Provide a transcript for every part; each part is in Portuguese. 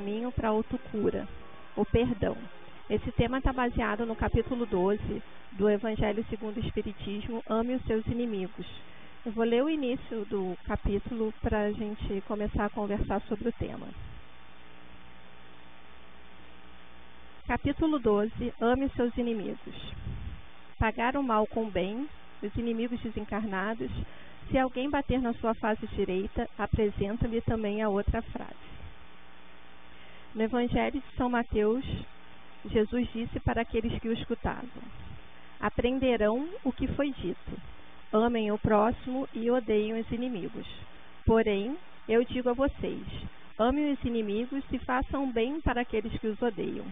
caminho para a autocura, o perdão. Esse tema está baseado no capítulo 12 do Evangelho segundo o Espiritismo, Ame os seus inimigos. Eu vou ler o início do capítulo para a gente começar a conversar sobre o tema. Capítulo 12, Ame os seus inimigos. Pagar o mal com o bem, os inimigos desencarnados. Se alguém bater na sua face direita, apresenta-lhe também a outra frase. No Evangelho de São Mateus, Jesus disse para aqueles que o escutavam: aprenderão o que foi dito. Amem o próximo e odeiem os inimigos. Porém, eu digo a vocês, amem os inimigos e façam bem para aqueles que os odeiam.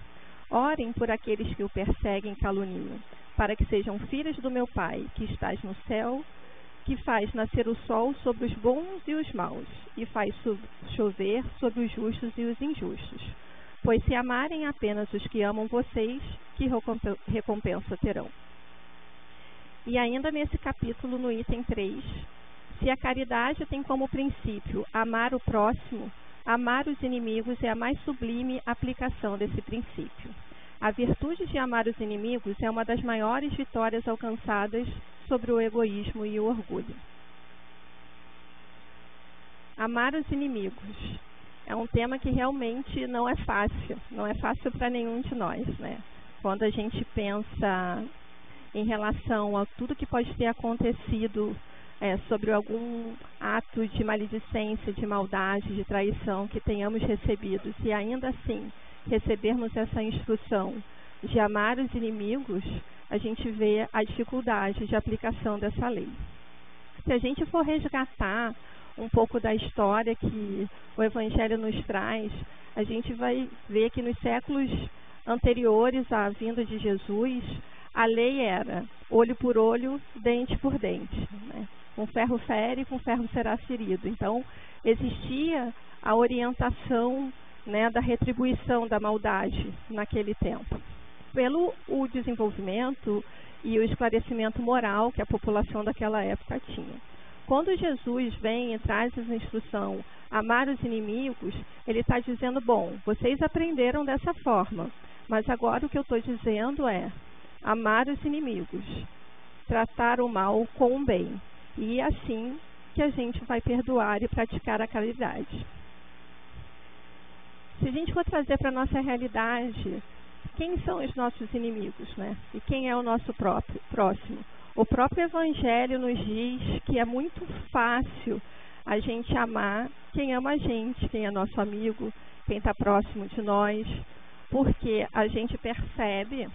Orem por aqueles que o perseguem e caluniam, para que sejam filhos do meu Pai, que estás no céu, que faz nascer o sol sobre os bons e os maus, e faz chover sobre os justos e os injustos. Pois se amarem apenas os que amam vocês, que recompensa terão? E ainda nesse capítulo, no item 3, se a caridade tem como princípio amar o próximo, amar os inimigos é a mais sublime aplicação desse princípio. A virtude de amar os inimigos é uma das maiores vitórias alcançadas sobre o egoísmo e o orgulho. Amar os inimigos é um tema que realmente não é fácil para nenhum de nós, né? Quando a gente pensa em relação a tudo que pode ter acontecido sobre algum ato de maledicência, de maldade, de traição que tenhamos recebido, e ainda assim recebermos essa instrução de amar os inimigos, a gente vê a dificuldade de aplicação dessa lei. Se a gente for resgatar um pouco da história que o Evangelho nos traz, a gente vai ver que nos séculos anteriores à vinda de Jesus, a lei era olho por olho, dente por dente, né? Com ferro fere, com ferro será ferido. Então, existia a orientação, né, da retribuição da maldade naquele tempo. Pelo o desenvolvimento e o esclarecimento moral que a população daquela época tinha. Quando Jesus vem e traz essa instrução, amar os inimigos, ele está dizendo, bom, vocês aprenderam dessa forma, mas agora o que eu estou dizendo é amar os inimigos, tratar o mal com o bem, e é assim que a gente vai perdoar e praticar a caridade. Se a gente for trazer para a nossa realidade, quem são os nossos inimigos, né? E quem é o nosso próximo? O próprio Evangelho nos diz que é muito fácil a gente amar quem ama a gente, quem é nosso amigo, quem está próximo de nós, porque a gente percebe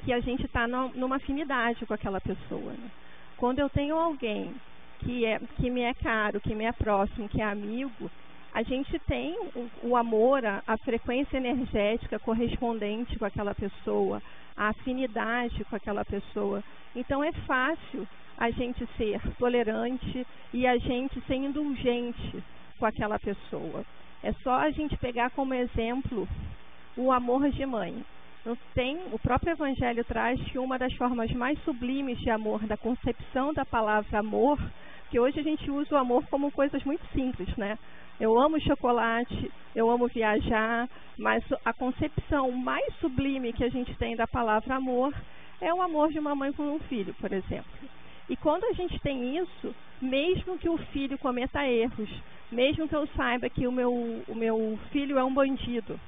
que a gente está numa afinidade com aquela pessoa, né? Quando eu tenho alguém que me é caro, que me é próximo, que é amigo, a gente tem o amor, a frequência energética correspondente com aquela pessoa, a afinidade com aquela pessoa. Então é fácil a gente ser tolerante e a gente ser indulgente com aquela pessoa. É só a gente pegar como exemplo o amor de mãe. O próprio Evangelho traz que uma das formas mais sublimes de amor, da concepção da palavra amor, que hoje a gente usa o amor como coisas muito simples, né? Eu amo chocolate, eu amo viajar, mas a concepção mais sublime que a gente tem da palavra amor é o amor de uma mãe por um filho, por exemplo. E quando a gente tem isso, mesmo que o filho cometa erros, mesmo que eu saiba que o meu filho é um bandido,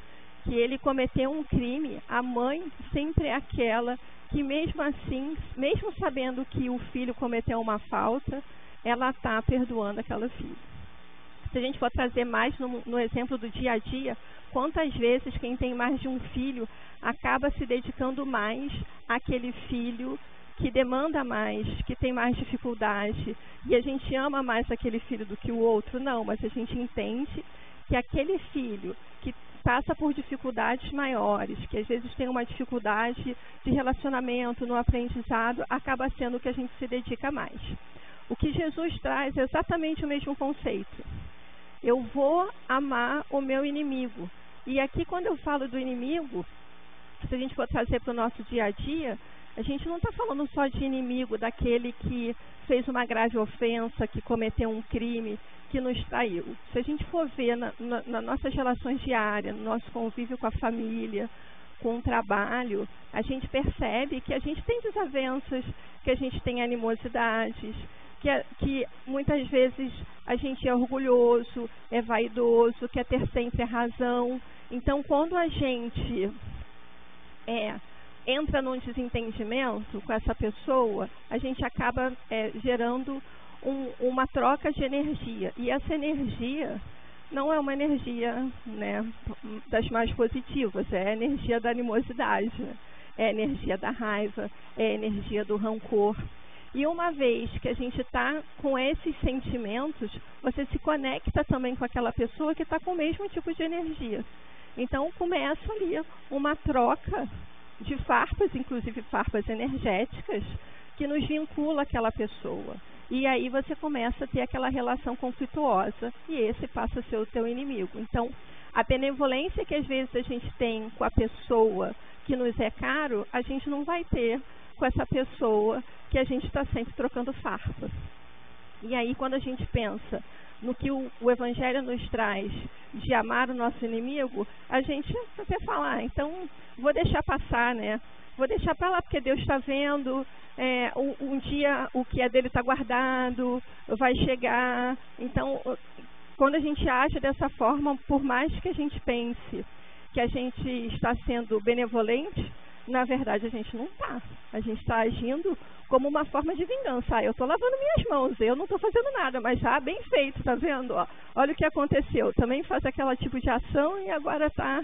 que ele cometeu um crime, a mãe sempre é aquela que mesmo assim, mesmo sabendo que o filho cometeu uma falta, ela está perdoando aquela filha. Se a gente for trazer mais no exemplo do dia a dia, quantas vezes quem tem mais de um filho acaba se dedicando mais àquele filho que demanda mais, que tem mais dificuldade, e a gente ama mais aquele filho do que o outro? Não, mas a gente entende que aquele filho que passa por dificuldades maiores, que às vezes tem uma dificuldade de relacionamento, no aprendizado, acaba sendo o que a gente se dedica mais. O que Jesus traz é exatamente o mesmo conceito. Eu vou amar o meu inimigo. E aqui, quando eu falo do inimigo, se a gente for trazer para o nosso dia a dia, a gente não está falando só de inimigo, daquele que fez uma grave ofensa, que cometeu um crime, que nos traiu. Se a gente for ver nas nossas relações diárias, no nosso convívio com a família, com o trabalho, a gente percebe que a gente tem desavenças, que a gente tem animosidades, que muitas vezes a gente é orgulhoso, é vaidoso, quer ter sempre a razão. Então, quando a gente entra num desentendimento com essa pessoa, a gente acaba gerando uma troca de energia. E essa energia não é uma energia, né, das mais positivas, é a energia da animosidade, é a energia da raiva, é a energia do rancor. E uma vez que a gente está com esses sentimentos, você se conecta também com aquela pessoa que está com o mesmo tipo de energia. Então começa ali uma troca de farpas, inclusive farpas energéticas, que nos vincula àquela pessoa. E aí você começa a ter aquela relação conflituosa e esse passa a ser o teu inimigo. Então, a benevolência que às vezes a gente tem com a pessoa que nos é caro, a gente não vai ter com essa pessoa que a gente está sempre trocando farpas. E aí, quando a gente pensa no que o Evangelho nos traz de amar o nosso inimigo, a gente até fala, então vou deixar passar, né? Vou deixar para lá porque Deus está vendo, um dia o que é dele está guardado, vai chegar. Então, quando a gente age dessa forma, por mais que a gente pense que a gente está sendo benevolente, na verdade a gente não está. A gente está agindo como uma forma de vingança. Eu estou lavando minhas mãos, eu não estou fazendo nada, mas bem feito, tá vendo? Olha o que aconteceu. Também faz aquele tipo de ação e agora está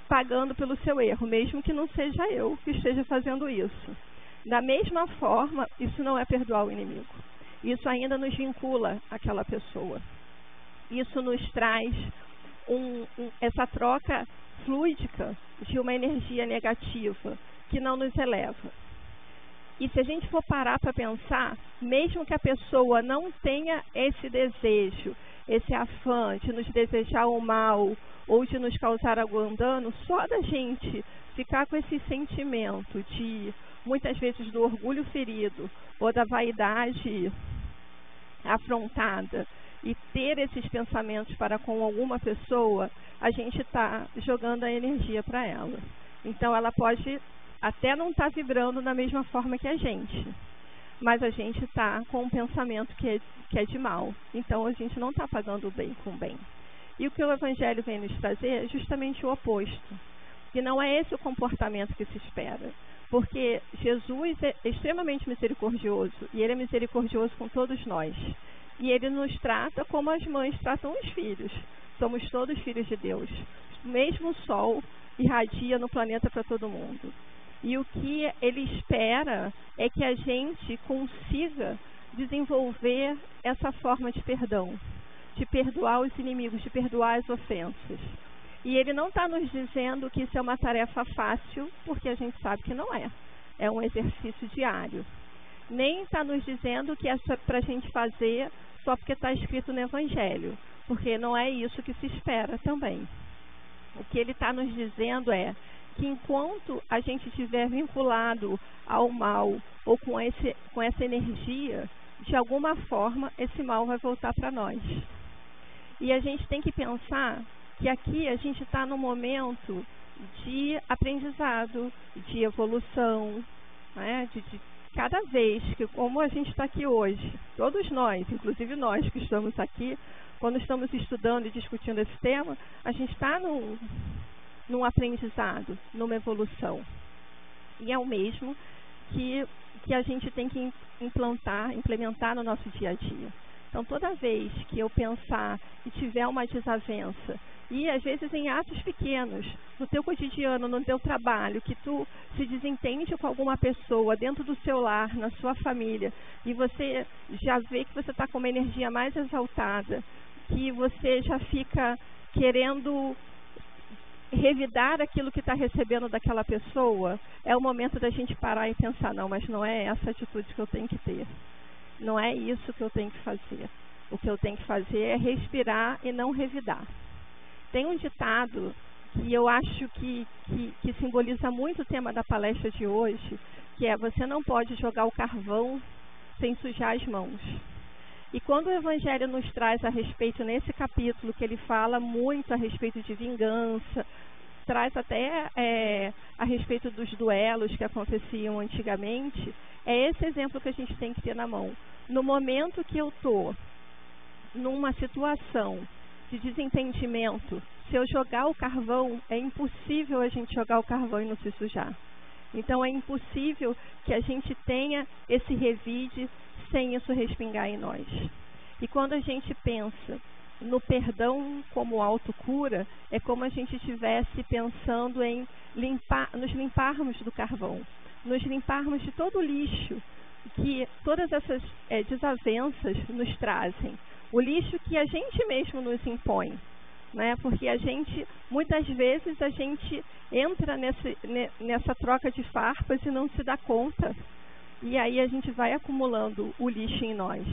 pagando pelo seu erro, mesmo que não seja eu que esteja fazendo isso. Da mesma forma, isso não é perdoar o inimigo. Isso ainda nos vincula àquela pessoa. Isso nos traz essa troca fluídica de uma energia negativa que não nos eleva. E se a gente for parar para pensar, mesmo que a pessoa não tenha esse desejo, esse afã de nos desejar o mal ou de nos causar algum dano, só da gente ficar com esse sentimento de, muitas vezes, do orgulho ferido ou da vaidade afrontada e ter esses pensamentos para com alguma pessoa, a gente está jogando a energia para ela. Então, ela pode até não estar vibrando da mesma forma que a gente, mas a gente está com um pensamento que é de mal. Então, a gente não está pagando o bem com o bem. E o que o Evangelho vem nos trazer é justamente o oposto. E não é esse o comportamento que se espera. Porque Jesus é extremamente misericordioso, e Ele é misericordioso com todos nós. E Ele nos trata como as mães tratam os filhos. Somos todos filhos de Deus. O mesmo sol irradia no planeta para todo mundo. E o que Ele espera é que a gente consiga desenvolver essa forma de perdão, de perdoar os inimigos, de perdoar as ofensas. E Ele não está nos dizendo que isso é uma tarefa fácil, porque a gente sabe que não é. É um exercício diário. Nem está nos dizendo que é para a gente fazer só porque está escrito no Evangelho, porque não é isso que se espera também. O que Ele está nos dizendo é que enquanto a gente estiver vinculado ao mal ou com essa energia, de alguma forma esse mal vai voltar para nós. E a gente tem que pensar que aqui a gente está num momento de aprendizado, de evolução, né? De cada vez que, como a gente está aqui hoje, todos nós, inclusive nós que estamos aqui, quando estamos estudando e discutindo esse tema, a gente está num aprendizado, numa evolução. E é o mesmo que a gente tem que implementar no nosso dia a dia. Então, toda vez que eu pensar e tiver uma desavença, e às vezes em atos pequenos, no teu cotidiano, no teu trabalho, que tu se desentende com alguma pessoa dentro do seu lar, na sua família, e você já vê que você está com uma energia mais exaltada, que você já fica querendo revidar aquilo que está recebendo daquela pessoa, é o momento da gente parar e pensar, não, mas não é essa atitude que eu tenho que ter. Não é isso que eu tenho que fazer. O que eu tenho que fazer é respirar e não revidar. Tem um ditado que eu acho que simboliza muito o tema da palestra de hoje, que é: você não pode jogar o carvão sem sujar as mãos. E quando o Evangelho nos traz a respeito, nesse capítulo, que ele fala muito a respeito de vingança, traz até a respeito dos duelos que aconteciam antigamente, é esse exemplo que a gente tem que ter na mão. No momento que eu estou numa situação de desentendimento, se eu jogar o carvão, é impossível a gente jogar o carvão e não se sujar. Então é impossível que a gente tenha esse revide sem isso respingar em nós. E quando a gente pensa no perdão como autocura, é como a gente estivesse pensando em nos limparmos do carvão, nos limparmos de todo o lixo que todas essas desavenças nos trazem. O lixo que a gente mesmo nos impõe, né? Porque muitas vezes a gente entra nessa troca de farpas e não se dá conta. E aí a gente vai acumulando o lixo em nós.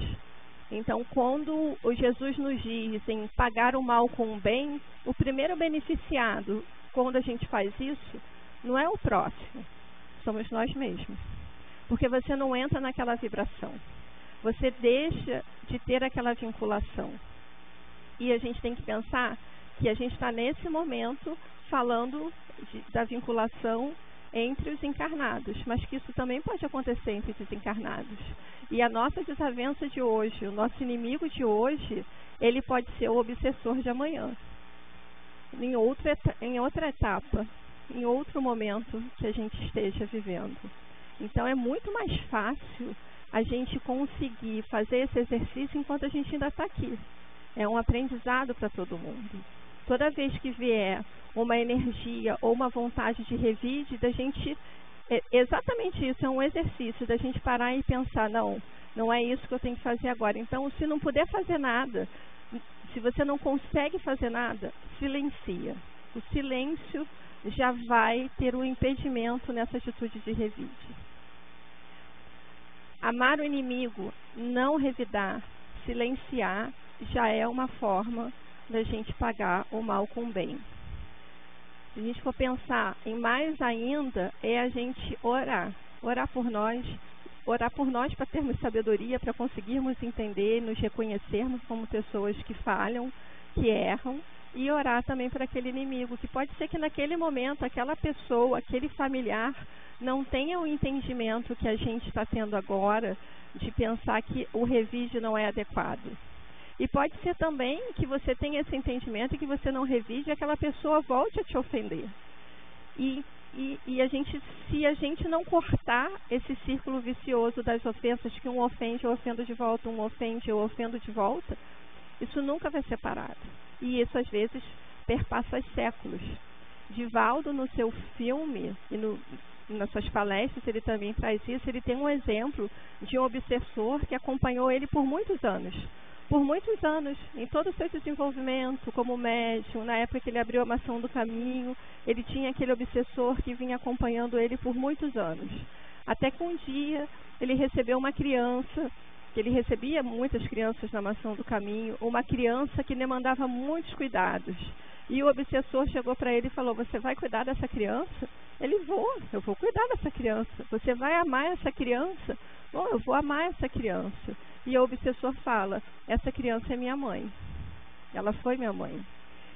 Então, quando o Jesus nos diz em pagar o mal com o bem, o primeiro beneficiado, quando a gente faz isso, não é o próximo, somos nós mesmos. Porque você não entra naquela vibração. Você deixa de ter aquela vinculação. E a gente tem que pensar que a gente está nesse momento falando da vinculação entre os encarnados, mas que isso também pode acontecer entre os desencarnados. E a nossa desavença de hoje, o nosso inimigo de hoje, ele pode ser o obsessor de amanhã, em outra etapa, em outro momento que a gente esteja vivendo. Então é muito mais fácil a gente conseguir fazer esse exercício enquanto a gente ainda está aqui. É um aprendizado para todo mundo. Toda vez que vier uma energia ou uma vontade de revide, da gente, exatamente isso, é um exercício da gente parar e pensar, não é isso que eu tenho que fazer agora. Então, se não puder fazer nada, se você não consegue fazer nada, silencia. O silêncio já vai ter um impedimento nessa atitude de revide. Amar o inimigo, não revidar, silenciar, já é uma forma da gente pagar o mal com o bem. Se a gente for pensar em mais ainda, é a gente orar por nós para termos sabedoria, para conseguirmos entender, nos reconhecermos como pessoas que falham, que erram, e orar também por aquele inimigo, que pode ser que naquele momento, aquela pessoa, aquele familiar, não tenha o entendimento que a gente está tendo agora, de pensar que o revide não é adequado. E pode ser também que você tenha esse entendimento e que você não revide e aquela pessoa volte a te ofender. E se a gente não cortar esse círculo vicioso das ofensas, que um ofende, eu ofendo de volta, um ofende, eu ofendo de volta, isso nunca vai ser parado. E isso, às vezes, perpassa séculos. Divaldo, no seu filme e nas suas palestras, ele também traz isso. Ele tem um exemplo de um obsessor que acompanhou ele por muitos anos. Por muitos anos, em todo o seu desenvolvimento como médium, na época que ele abriu a Mansão do Caminho, ele tinha aquele obsessor que vinha acompanhando ele por muitos anos. Até que um dia ele recebeu uma criança, que ele recebia muitas crianças na Mansão do Caminho, uma criança que demandava muitos cuidados. E o obsessor chegou para ele e falou: você vai cuidar dessa criança? Ele: eu vou cuidar dessa criança. Você vai amar essa criança? Bom, eu vou amar essa criança. E o obsessor fala: essa criança é minha mãe. Ela foi minha mãe.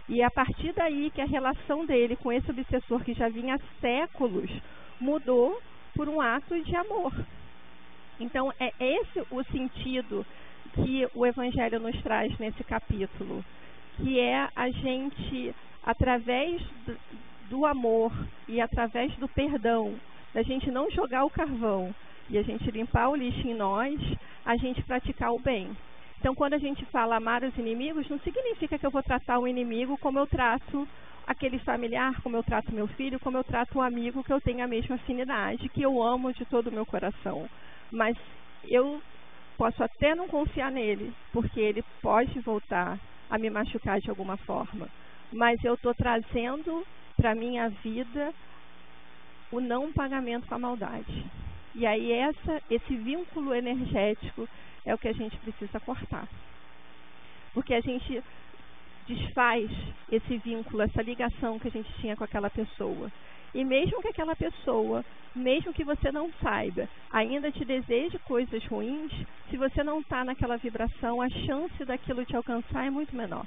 E é a partir daí que a relação dele com esse obsessor, que já vinha há séculos, mudou por um ato de amor. Então, é esse o sentido que o Evangelho nos traz nesse capítulo, que é a gente, através do amor e através do perdão, da gente não jogar o carvão e a gente limpar o lixo em nós, a gente praticar o bem. Então, quando a gente fala amar os inimigos, não significa que eu vou tratar o inimigo como eu trato aquele familiar, como eu trato meu filho, como eu trato um amigo que eu tenho a mesma afinidade, que eu amo de todo o meu coração. Mas eu posso até não confiar nele, porque ele pode voltar a me machucar de alguma forma. Mas eu estou trazendo para a minha vida o não pagamento com a maldade. E aí esse vínculo energético é o que a gente precisa cortar. Porque a gente desfaz esse vínculo, essa ligação que a gente tinha com aquela pessoa. E mesmo que aquela pessoa, mesmo que você não saiba, ainda te deseje coisas ruins, se você não está naquela vibração, a chance daquilo te alcançar é muito menor.